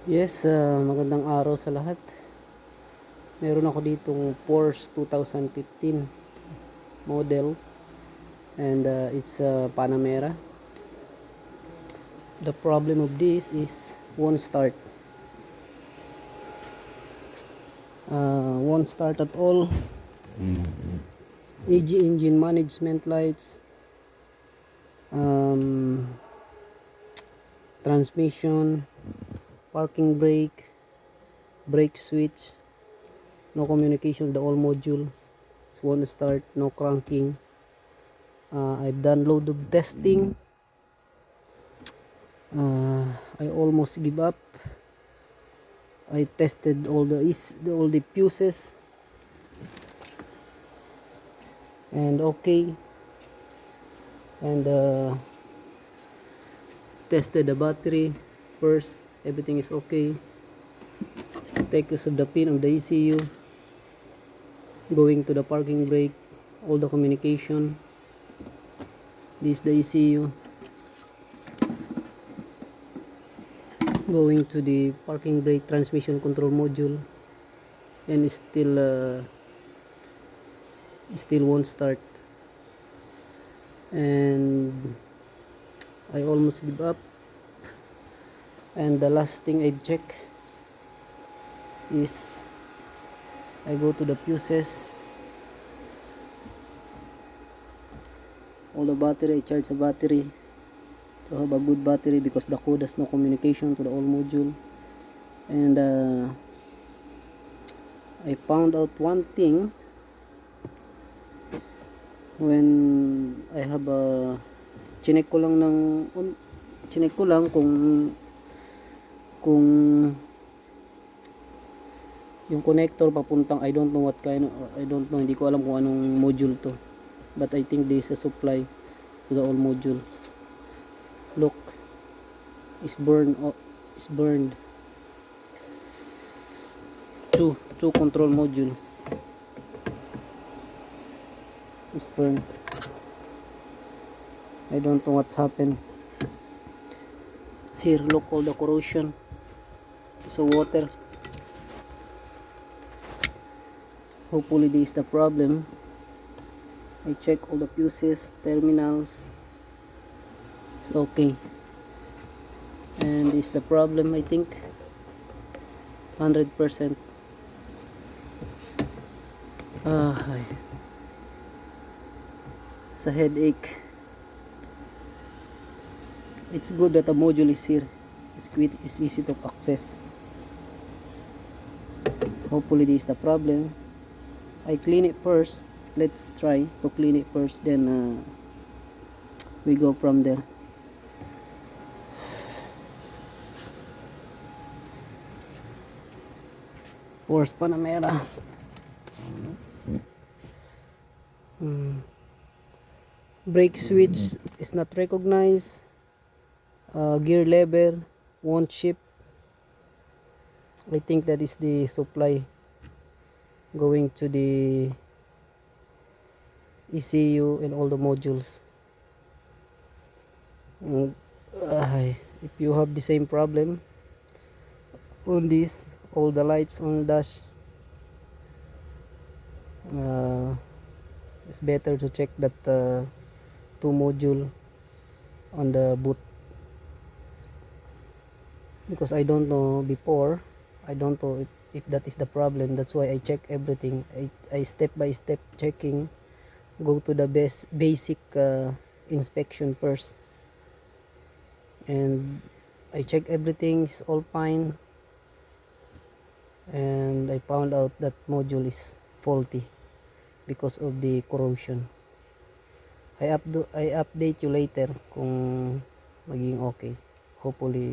Yes, magandang araw sa lahat. Meron ako ditong Porsche 2015 model and it's Panamera. The problem of this is won't start. Won't start at all. EG engine management lights, um, transmission, parking brake, brake switch, no communication with the all modules. It won't start, no cranking. I've done load of testing. I almost give up. I tested all the fuses and okay, and tested the battery first. Everything is okay. Take us of the pin of the ECU, going to the parking brake, all the communication. This is the ECU. Going to the parking brake transmission control module, and still won't start. And I almost give up. And the last thing I check is I go to the fuses, all the battery. I charge the battery to have a good battery because the code has no communication to the all module. And I found out one thing when I have a chinek ko lang kung yung connector papuntang I don't know what kind of, I don't know, hindi ko alam kung anong module to, but I think this is a supply to the all module. Look, is burned. Two control module is burned. I don't know what's happened. It's here. Look, all the corrosion. So water. Hopefully this is the problem. I check all the fuses, terminals. It's okay. And this is the problem, I think. 100%. It's a headache. It's good that the module is here. It's easy to access. Hopefully this is the problem. I clean it first. Let's try to clean it first, then we go from there. Porsche Panamera. Brake switch is not recognized. Gear lever won't shift. I think that is the supply going to the ECU and all the modules. If you have the same problem on this, all the lights on the dash, it's better to check that two module on the boot, because I don't know before. I don't know if that is the problem. That's why I check everything. I step by step checking, go to the basic inspection first, and I check everything is all fine, and I found out that module is faulty because of the corrosion. I update you later kung maging okay. Hopefully